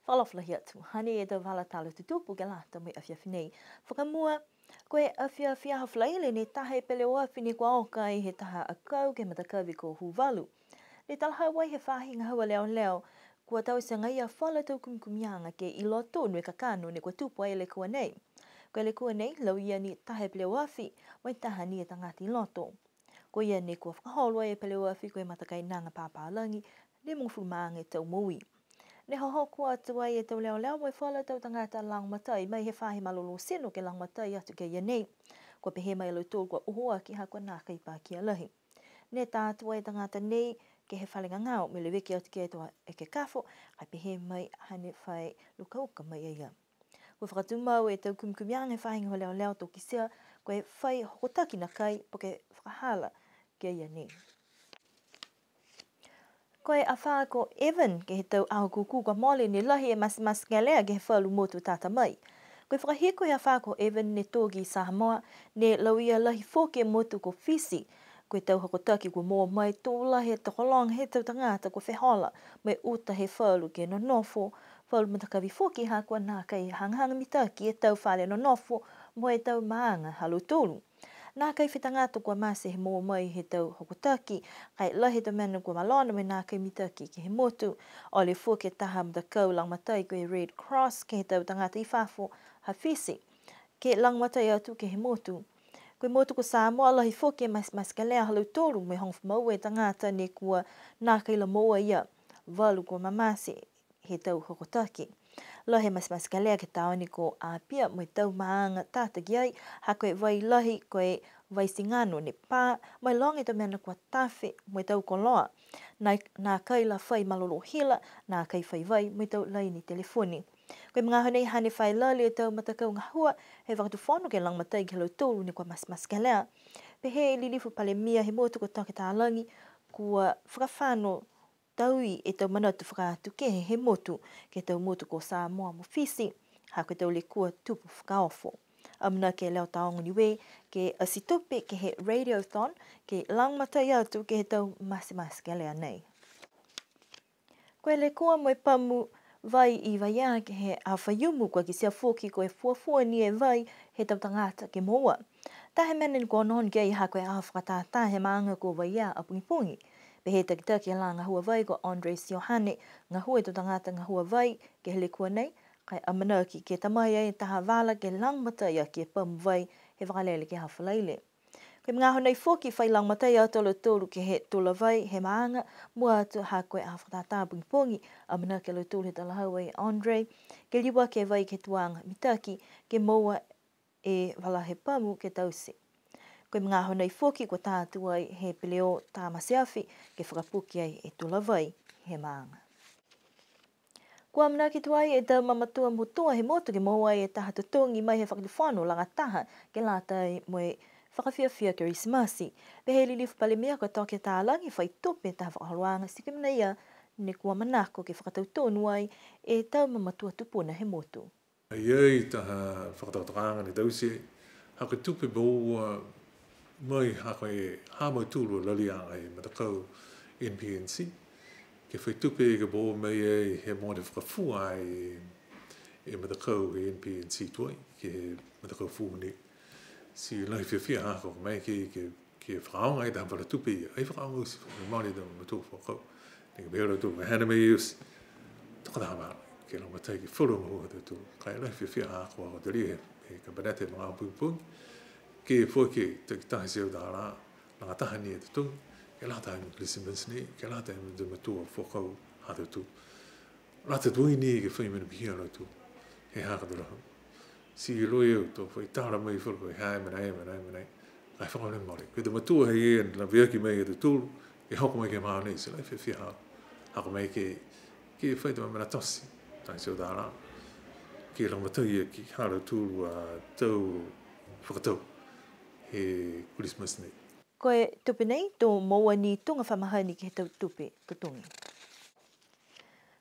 Whalawhalahi atu, hane e tau whala talo tutupu ke lata mai awhia whinei. Whakamua, koe awhia hawhalaile ne taha e pele o awhine kua oka i he taha akau ke matakawi ko huwalu. Ne talahau wai he whahinga haua leo leo, kua tau se ngai a whala tau kumkumianga ke i loto nui kakano ne kua tupu ai le kua nei. Koe le kua nei, lau ia ni taha e pele o awhi, wai taha ni e tangati loto. Koe ia ne kua whakaholua e pele o awhi koe matakai nanga pāpālangi, ne mungfu maange tau mui. Ne hoho kua atu ai e tau leo leo moi whala tau tangata lang matai, mai he whahi malolo seno ke lang matai atu ke ia nei. Kua pehe mai alo tōru kua uhoa ki hako nā kaipa ki alahi. Ne tātua e tangata nei ke he whalinga ngāo, me le wiki atu ke toa e ke kafo, kai pehe mai hane whai luka uka mai e ia. Kua whakatu mau e tau kumkumiang he whahinga ho leo leo tō kisia, koe whai hokotaki na kai po ke whakahala ke ia nei. Koe a whaa ko Evan ke he tau aho kuku kua mole ni lahi e mas ngalea ke he whalu motu tata mai. Koe whakahiko he a whaa ko Evan ne tōgi i Samoa ne lau ia lahi fōke motu ko Fisi. Koe tau hakotaki kua mua mai tō lahi e tokolong he tau tangata ko whehola mai uta he whalu ke no nofo. Whalu matakawi fōki ha kua nā kai hangahanga mitaki e tau whale no nofo mo e tau maanga halu tōru. Nā kai whetangata kua mase he mua mai he tau hokotaki, kai lahi tau mena kua malona me nā kai mitaki ki he motu, o le fōke taha mtakau langmatai ko he Red Cross ke he tau tangata i whafo hawhisi, ke langmatai atu ke he motu. Koe motu ko Samoa lahi fōke mas kalea halu tōru me hongfu mau e tangata ne kua nā kai la moa ia, walu kua mamase he tau hokotaki. Lahi mas kalea ke taoni ko apia mo tau maanga tātaki ai, ha koe vai lahi koe vai singano ne pā, mai longe tau mena kua tawhi mo tau koloa. Nā kai la whai malolo hila, nā kai whai vai mo tau lai ni telefoni. Koe mga honei hane whai lali e tau matakau ngahua, he wakatu whono ke lang matai ke lau tōru ne kua mas kalea. Pehe lilifu pale mia he motu ko toke tālangi, kua whakawhano taui e tau manatu whakatu ke he motu, ke tau motu ko Samoa mo Fisi, ha koe tau le kua tupu whakaofo. Amna ke leo taongo niwe, ke asitupe ke he radiothon, ke lang matai atu ke he tau mas ke lea nei. Koe le kua moe pamu vai i vai a ke he a whaiumu kua ki sia fōki koe fuafua ni e vai he tau tangata ke moa. Tahe menen kua non ke i ha koe a whakatata he maanga ko vai a pungi. Pe he takitaki ala ngahua vai ko Andres Johane, ngahua e tau tangata ngahua vai ke he le kua nei, kai amana ki ke tamai e taha wala ke lang matai a ke pamu vai he wakalele ke hawhalaile. Koe mga honei fōki whai lang matai a tolo tōru ke he tola vai he maanga, mua atu ha koe a whakatata pungi, amana ke lo tōru he talahau e Andre, ke liwa ke vai ke tuanga mitaki, ke moa e wala he pamu ke tausi. Koe mga honei fōki ko tātua ai he peleo tā masiafi, ke whakapuki ai e tola vai he maanga. Kua mana ki tuai e tau mamatua motua he motu ke moa e taha tutongi mai he whakatuwhano langa taha ke lata e moe whakawhiawhia Kerismasi. Pehe lilifu pale mea ko toke tālangi whai tope taha whakaharuanga sikimna ia ne kua manako ke whakatautonu ai e tau mamatua tupuna he motu. Iei taha whakatautanga ni tausi, hako tupe boa mai hako e hamo tūrua lali a e matakau NPNC. Ke whai tupe ke bo mai e he mōne whakafua e matakau e NPNC tuai, ke matakau fūni. Si lahi whiawhia hako mai ke whakaonga e taha whara tupe i, ai whakaonga usi, e mauni tau matua whakau. Ne ke behera tu, me hana mai usi, takataha maa, ke lau matai ke whuru mahua tu, kai lahi whiawhia hako ako te rie, e ka banate mga pungi, ke fōke te tahi seo tāra, nanga taha ni e te tungi, ke lata e lisimens ni, ke lata e mtu matua whakau hata tu. Lata tui ni ke whai mena pihia lau tu, he haka turahu. Si i roi au tō whai tāra mai whuru, hai manai, ai whakau ni mori. Ke te matua hei e, la viaki mai e te tūru, ke hoko mai ke maa nei, se lai whiawhia hako mai ke whai tama mena tosi, tahi seo tāra. Ke lau matai e ki hara tūru a tau whakatau, he Christmas nei. Koe tupe nei, tō moa ni tunga whamahani ki he tau tupe tutungi.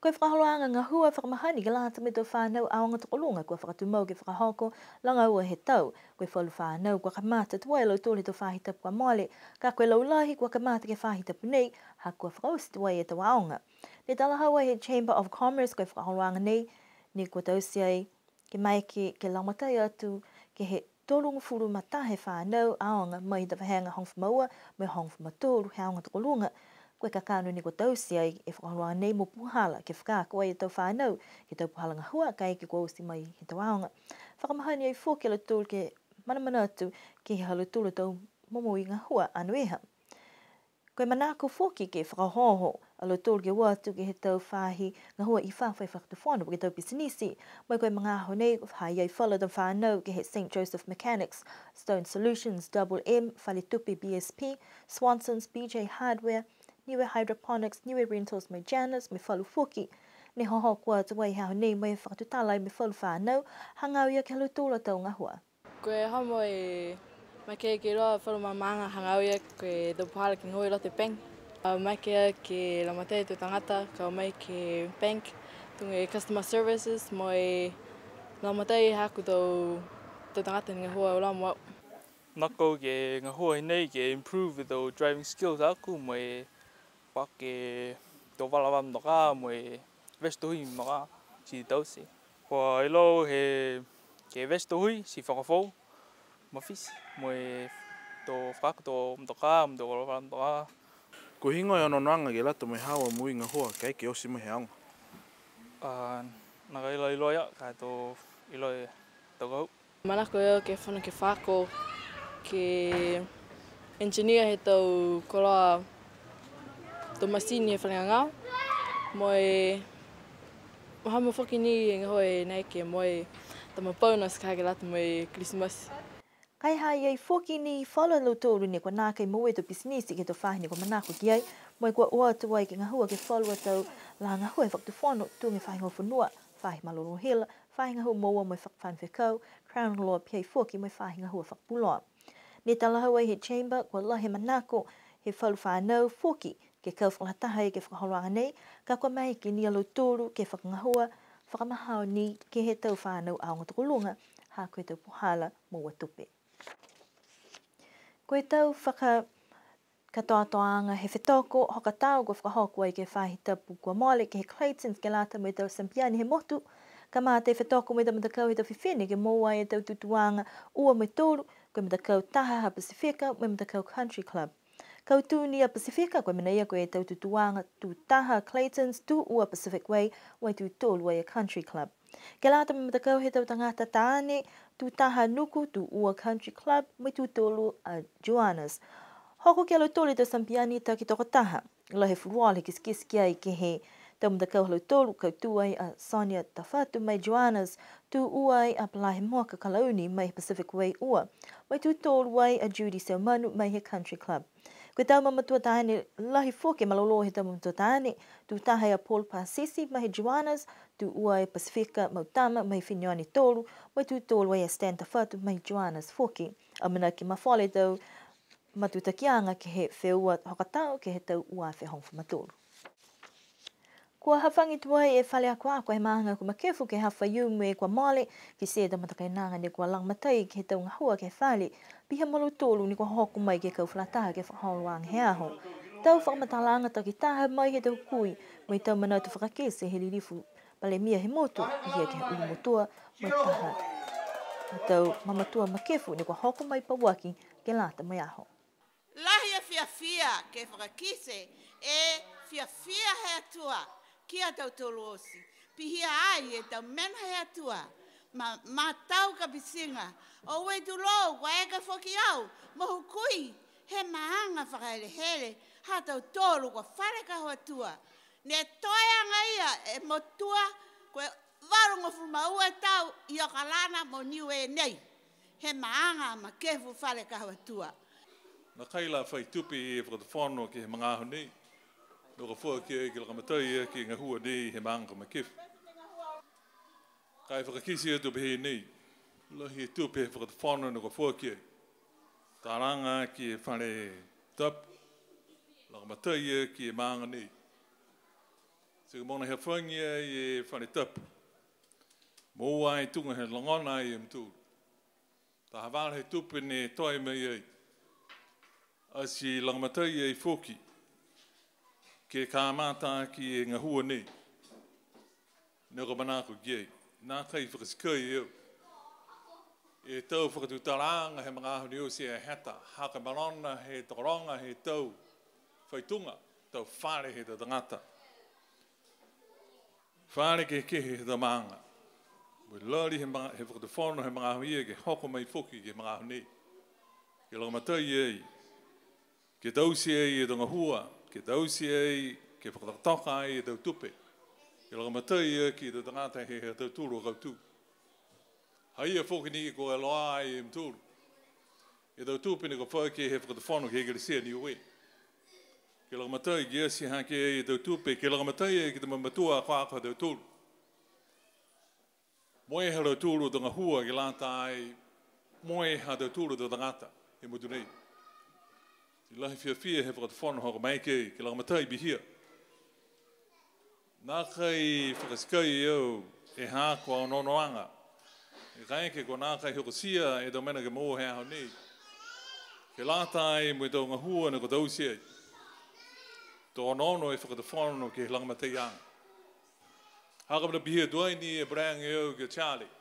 Koe whakaholoanga ngā hua whakamahani ke lata me tau whānau aonga tokolunga kua whakatumau ke whakahoko langa ua he tau. Koe whalu whānau kua kamata tuai lau tōle tau whahitapu kua mole, ka koe lau lahi kua kamata ke whahitapu nei, ha kua whakausi tuai e tau aonga. Ne tala hawa he Chamber of Commerce koe whakaholoanga nei, ni kua tausi ai ke mai ke laumatai atu ke he tōlungu furu matahe whānau aonga mai ta whahenga hongwhamaua mai hongwhamatōru he aonga tokolunga. Koe kakano ni ko tausi ai e whakaroa nei mo puhala ke whakako ai e tau whānau ke tau puhala ngahua kai ke kua usi mai he tau aonga. Whakamahani ai fōke ala tūl ke manamana atu ke he halu tūla tau momo i ngahua anu eha. Koe manako fōke ke whakahoho ala tūl ke watu ke he tau whahi ngahua i whawhai whakatuwhanu ke tau pisinisi. Mai koe mga aho nei hai ai whala tau whānau ke he St. Joseph Mechanics, Stone Solutions, Double M, Whaletupi BSP, Swanson's, BJ Hardware, Niuean Hydroponics, Niuean Rentals mai Janus, me whalu foki. Ne hoho kua tuai hao nei mai whakatutalai me whalu whānau, hangau ia ke halu tūla tau ngahua. Koe hamo e mai ke roa whalu mamanga hangau ia koe tau puhala ki ngoi lote peng. Mai ke lamatei tu tangata, ka mai ke bank, tunge customer services, mo e lamatei haku tau tangata ni ngahua o lamu au. Nako ke ngahua nei ke improve tau driving skills aku mo e ke tō walawam noka mo e vestohui noka si tausi. Kua ilo he ke vestohui si whakawhau mawhisi mo e tō whakato mtoka, tō walawam noka. Ko hingo e ono noanga ke lato me hawa mui ngahua kei ke osi mai he aonga? Naka ilo ia ka tō ilo e tau kau. Manako eo ke whana ke whako ke engineer he tau koroa tō masini e whanangangau, mo e hamo whaki ni e ngaho e nei ke mo e tama bonus ka ke lata mo e Christmas. Kai hai ai whoki ni whala lau tōru ni kua nākai mo e tō pisinisi ke tō whahini kua manako ki ai, mo e kua oa tuai ke ngahua ke whalua tau la ngahua e whaktuwhono tū nge whahingo whanua, whahi malolo hila, whahi ngahua moa mo e whakawhanwhekau, Crown Law pia i whoki mo e whahi ngahua whakpuloa. Ne tala hau ai he chamber kua lahe manako he whalu whanau whoki, ke kau whakataha e ke whakaholoanga nei, ka kua mai ke ni alo tōru ke whakangahua, whakamahao ni ke he tau whanau aonga tokolunga, ha koe tau puhala mo watupe. Koe tau katoatoanga he whetoko, hoka tau ko whakahoko ai ke whahitapu kua mole ke he Claytons ke lata mo e tau Sampiani he motu, ka mā te whetoko mo e tau matakau he tau whiwhene ke moa e tau tutuanga ua mo e tōru, koe matakau taha ha Pasifika mo e matakau Country Club. Kau tūni a Pasifika, koe mena ia koe e tau tutuanga tū taha Claytons, tū ua Pacific Way, wai tū tōlu ai a Country Club. Ke lata me matakau he tau tangata tāne, tū taha nuku tū ua Country Club, mai tū tōlu a Joanna's. Hoko ke alo tōlu tau Sampiani tau ki toko taha, la he furuale kiski ai ke he tau matakau halo tōlu, kau tū ai a Sonia Tawhatu mai Joanna's, tū ua ai a Palahe Moka Kalauni mai Pacific Way ua, mai tū tōlu ai a Judy Selmanu mai he Country Club. Koe tau mamatua tāne lahi fōke malolo he tau mamatua tāne, tū tahai a Paul Pasisi mai he Joanna's, tū ua ai Pasifika Mautama mai Whiniani tōlu, mai tū tōlu ai a Stan Tawhatu mai Joanna's fōke. A mana ki mawhale tau matutakianga ke he wheua hokatau ke he tau ua whehongwha matōlu. Kua hawhangi tuai e whale a kua he maanga kua makefu ke hawha iumu e kua male ki se da matakainanga ni kua langmatai ke he tau ngahua ke whale, piha malu tōlu ni kua hoku mai ke kau whalataha ke whakahoruang he aho. Tau whakamatalanga taki taha mai he tau kui, mai tau mana tu whakakese he lirifu pale mia he motu, pihia ke he ulu motua, mai taha. Tau mamatua makefu ni kua hoku mai pawaki ke lata mai aho. Lahi e fia ke whakakise e fia he atua. Kia tau tolu osi. Pihia ai e tau mena he atua. Ma tau ka pisinga. O wei tu lo, wa eka whoki au. Mohu kui, he maanga whakaele hele. Ha tau tolu kwa whare ka hoa tua. Ne toeanga ia e motua. Koe warunga fuma ua tau i o kalana mo niue nei. He maanga ma kefu whare ka hoa tua. Na kaila whai tupi e whakatawhono ki he mga aho nei. No ka fua ki la kamatai ki ngahua nei he maanga ma kefu. Kai whakakisi e tupi hei nei. Lahi e tupi e whakatawhono no ka fua ki. Taranga ki e whare tap. La kamatai ki e maanga nei. Se mona he whangia e whane tapu. Mō ai tunga he langona ai mtū. Ta hawara he tupe ne toi mai ai. Asi langamatai ai whoki. Ke kā mātā ki e ngā hua nei. Nā ka manako giei. Nā kai whakasikai eo. E tau whakatutaranga he mga ahoni o se e heta. Haka marona he tokoronga he tau whaitunga. Tau whare he tangata. Whare ke kehe he tamanga. Mui lori he whakatuwhono he mga ahoni e ke hoko mai whoki ke mga ahoni. Ke langamatai ei. Ke tausi ei e tonga hua. Ke tausi ei ke whakatatoka ei e tau tupe. Ke langamatai e ki te tangata he tau tūru o kautu. Hai e whokini ko e loa e mtūru. E tau tūpini ko whake he whakatawhono ke Egeresia Niuean. Ke langamatai ki esi hake e tau tūpe. Ke langamatai e ki te mamatua a whaka tau tūru. Moe ha tau tūru o tanga hua ke lata ai. Moe ha tau tūru o tangata. He mutu nei. Ti lahi whiawhia he whakatawhono hoko mai ke langamatai bihia. Nā kai whakasikai eo e hākua o nonoanga. E kai ke ko nā kai hokosia e tau mena ke mō he aho nei. Ke lata ai mui tau ngā hua na ko tausi ai. Tō nono e whakatawhono ke langamatai anga. Hakamana bihia duai ni e brang eo ke Charlie.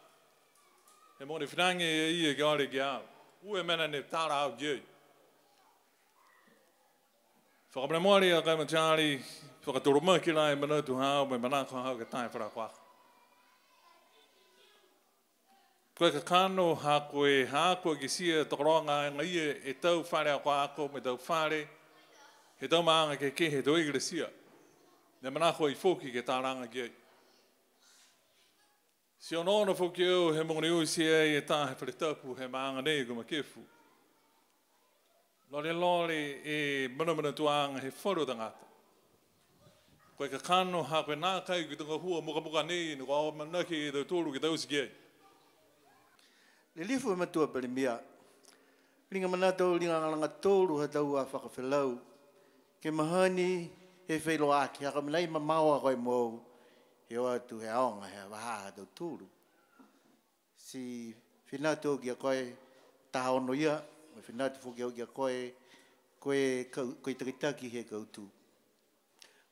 He mōne whinange e ia ke ore ke au. Ue mena ne tāra au giei. Whakamana moari a kaima Charlie. Whakatoro maki lai manatu hao me manako hao ke tae wharakwaka. Koe ka kano hako ki sia tokoronga ngā ia e tau whare a kwa ako me tau whare he tau maanga ke he tau Egeresia. Ne manako i whoki ke tāranga ki ei. Si onono whoki au he mongoni usi ei e tā he wharetapu he maanga nei kuma kefu. Lore e mana tuanga he wharu tangata. Koe ka kano koe nā kai ki tunga hua muka nei ni kua manaki e tau tōru ki tau sikiei. Le lifu e matua pere mea. Ringa manatou ringa ngalanga tōru ha tau a whakawhelau. Ke mahani he whailo aki. Haka minai ma maua koe mou. He o atu he aonga he waha ha tau tōru. Si whinatou ki a koe taha ono ia. Me whinatou fuki au ki a koe. Koe takitaki he kautu.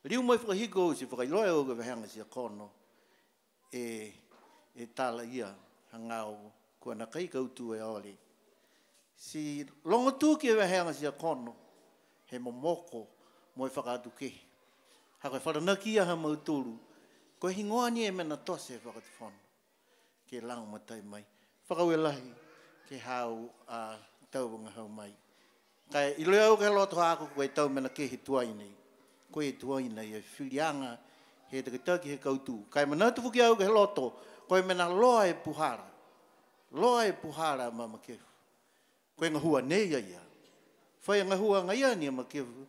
Riu mai whakahiko si whakailoa o ka wahanga si a kono e tala ia hangau kua na kai kautu e ole. Si longo tū ki e wahanga si a kono he momoko mo e whakatu ke. Ha koe wharanaki ia ha mauturu. Koe hingoa ni e mena tose e whakatu ke lango matai mai. Whakau e lahi ke hau a tauwanga hau mai. Kai iloa au ke loto hako koe tau mena ke he tuai nei. Koe tuaina i e whirianga he takitaki he kautu. Kai manatu fuki au ke he loto, koe mena loa e puhara. Loa e puhara ma makefu. Koe ngā hua nei ia. Whai ngā hua ngai ani a makefu,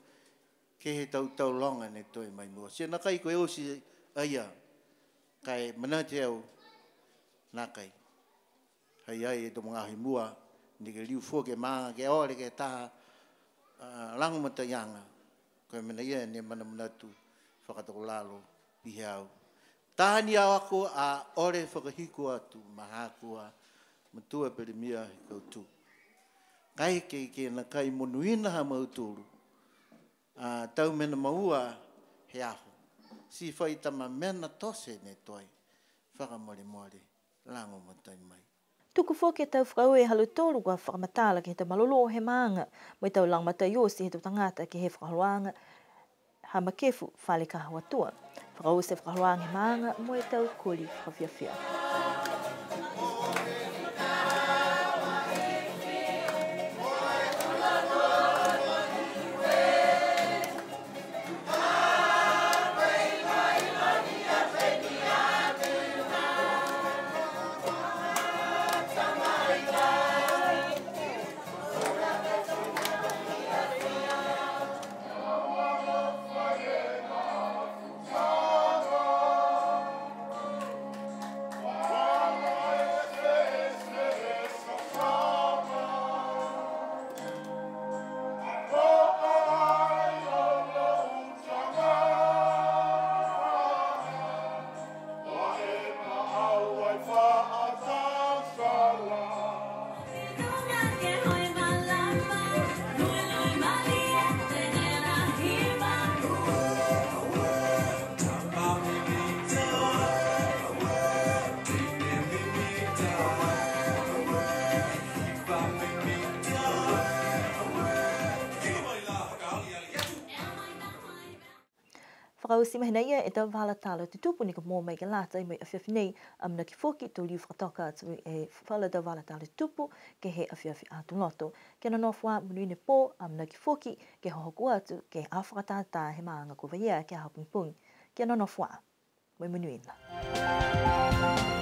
ke he tau longa ne toi mai mua. Sia na kai koe osi aia, kai manatu au nā kai. Hai ai e tomo ngahi mua, ni ke liu fuke maanga ke ore ke taha langu matayanga. Koe mena ia ne mana manatu whakatoko lalo pihe au. Tahani au ako a ore whakahiko atu mahakua matua pere mia he kautu. Kai ke na kai monuina ha mauturu. Tau mena maua he aho. Si whai tama mena tose ne toi. Whakamore lango matai mai. Tuku fōke tau whakau e halu tōru kua whakamatala ki he tau malolo he maanga. Moi tau lang matai osi he tau tangata ki he whakahaluanga. Ha makefu whale ka hawatua. Whakau se whakahaluanga he maanga. Moi tau kuri whakawhiawhia. whakausi mahina ia e tau wala tala te tupu ni ka mō mai ka lata i mai awhiawhi nei amna ki whoki tō liu whakatoka atu e whala tau wala tala te tupu ke he awhiawhi atu ngoto. Ke no whā munuine pō amna ki whoki ke hohoku atu ke a whakatata he maanga kuwa ia ke a hapungpung. Ke no whā, mai munuina.